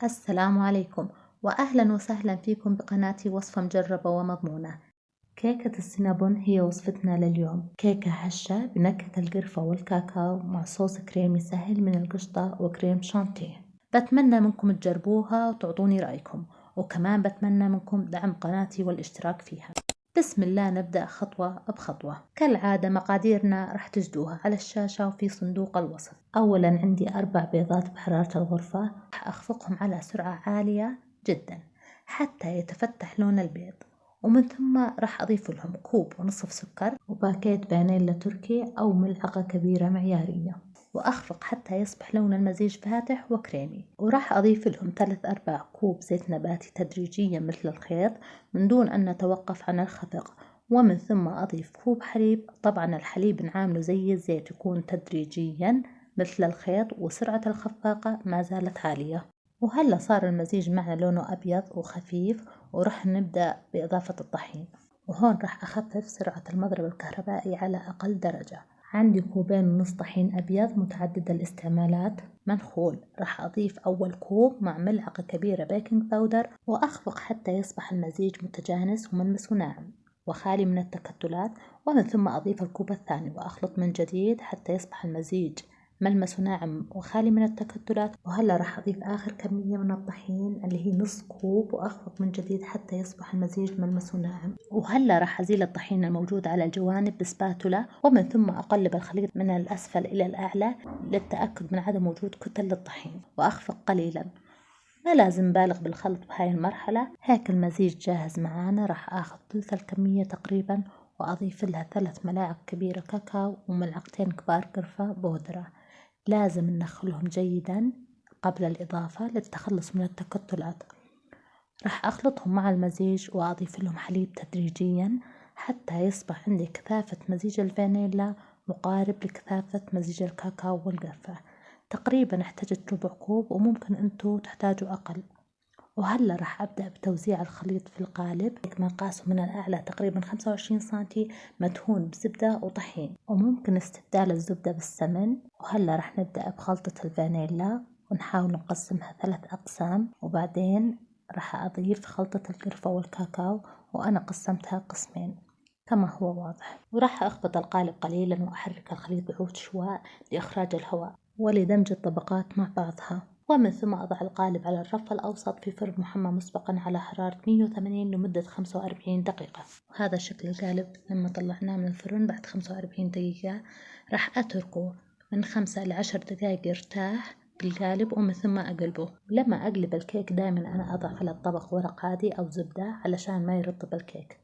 السلام عليكم وأهلا وسهلا فيكم بقناتي وصفة مجربة ومضمونة. كيكة السينابون هي وصفتنا لليوم، كيكة هشة بنكهة القرفة والكاكاو مع صوص كريمي سهل من القشطة وكريم شانتيه. بتمنى منكم تجربوها وتعطوني رأيكم، وكمان بتمنى منكم دعم قناتي والاشتراك فيها. بسم الله نبدأ خطوة بخطوة. كالعادة مقاديرنا رح تجدوها على الشاشة وفي صندوق الوصف. أولا عندي 4 بيضات بحرارة الغرفة، رح أخفقهم على سرعة عالية جدا حتى يتفتح لون البيض، ومن ثم رح أضيف لهم كوب ونصف سكر وباكيت فانيلا تركي أو ملعقة كبيرة معيارية، وأخفق حتى يصبح لون المزيج فاتح وكريمي. وراح أضيف لهم 3/4 كوب زيت نباتي تدريجيا مثل الخيط من دون أن نتوقف عن الخفق، ومن ثم أضيف كوب حليب. طبعا الحليب نعامله زي الزيت، يكون تدريجيا مثل الخيط، وسرعة الخفاقة ما زالت عالية. وهلا صار المزيج معنا لونه أبيض وخفيف، ورح نبدأ بإضافة الطحين. وهون رح أخفف سرعة المضرب الكهربائي على أقل درجة. عندي كوبين ونص طحين أبيض متعدد الاستعمالات منخول، رح أضيف أول كوب مع ملعقة كبيرة بيكنج باودر، وأخفق حتى يصبح المزيج متجانس وملمسه ناعم وخالي من التكتلات، ومن ثم أضيف الكوب الثاني وأخلط من جديد حتى يصبح المزيج ملمسه ناعم وخالي من التكتلات. وهلا راح أضيف آخر كمية من الطحين اللي هي نص كوب، وأخلط من جديد حتى يصبح المزيج ملمسه ناعم. وهلا راح أزيل الطحين الموجود على الجوانب بسباتولا، ومن ثم أقلب الخليط من الأسفل إلى الأعلى للتأكد من عدم وجود كتل للطحين، وأخفق قليلا. ما لازم بالغ بالخلط بهاي المرحلة. هيك المزيج جاهز معانا. راح آخذ ثلث الكمية تقريبا وأضيف لها 3 ملاعق كبيرة كاكاو وملعقتين كبار قرفة بودرة. لازم نخلهم جيدا قبل الإضافة للتخلص من التكتلات. راح أخلطهم مع المزيج وأضيف لهم حليب تدريجيا حتى يصبح عندي كثافة مزيج الفانيلا مقارب لكثافة مزيج الكاكاو والقرفة. تقريبا احتجت ربع كوب، وممكن انتو تحتاجوا أقل. وهلا راح أبدأ بتوزيع الخليط في القالب مقاسه من الأعلى تقريبا 25 سنتي، مدهون بزبدة وطحين، وممكن استبدال الزبدة بالسمن. وهلا راح نبدأ بخلطة الفانيلا ونحاول نقسمها 3 أقسام، وبعدين راح أضيف خلطة القرفة والكاكاو، وأنا قسمتها قسمين كما هو واضح. وراح أخفض القالب قليلا وأحرك الخليط بعود شواء لإخراج الهواء ولدمج الطبقات مع بعضها. ومن ثم أضع القالب على الرف الأوسط في فرن محمى مسبقا على حرارة 180 لمدة 45 دقيقة. وهذا شكل القالب لما طلعناه من الفرن بعد 45 دقيقة. راح أتركه من 5 إلى 10 دقائق يرتاح بالقالب، ومن ثم أقلبه. لما أقلب الكيك دائما أنا أضع على الطبق ورق عادي أو زبدة علشان ما يرطب الكيك،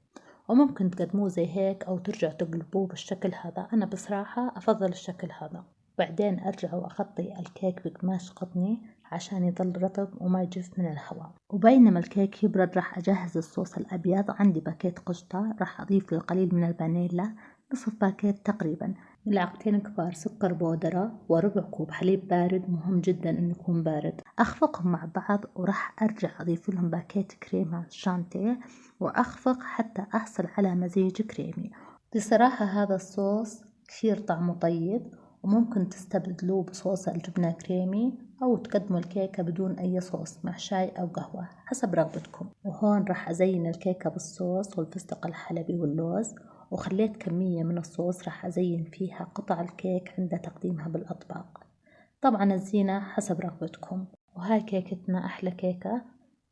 وممكن تقدموه زي هيك أو ترجعوا تقلبوه بالشكل هذا. أنا بصراحة أفضل الشكل هذا. بعدين أرجع وأغطي الكيك بقماش قطني عشان يضل رطب وما يجف من الهواء. وبينما الكيك يبرد راح أجهز الصوص الأبيض. عندي باكيت قشطة، راح أضيف له القليل من الفانيلا، نصف باكيت تقريبا، ملعقتين كبار سكر بودرة، وربع كوب حليب بارد، مهم جدا إنه يكون بارد. أخفقهم مع بعض، وراح أرجع أضيف لهم باكيت كريمة شانتيه، وأخفق حتى أحصل على مزيج كريمي. بصراحة هذا الصوص كثير طعمه طيب، وممكن تستبدلوه بصوص الجبنة كريمي أو تقدموا الكيكة بدون أي صوص مع شاي أو قهوة حسب رغبتكم. وهون راح أزين الكيكة بالصوص والفستق الحلبي واللوز، وخليت كمية من الصوص راح أزين فيها قطع الكيك عند تقديمها بالأطباق. طبعا الزينة حسب رغبتكم. وهاي كيكتنا أحلى كيكة،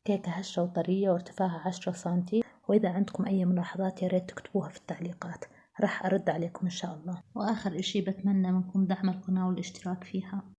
كيكة هشة وطرية وارتفاعها 10 سنتي. وإذا عندكم أي ملاحظات يا ريت تكتبوها في التعليقات، راح أرد عليكم إن شاء الله. وآخر إشي بتمنى منكم دعم القناة والاشتراك فيها.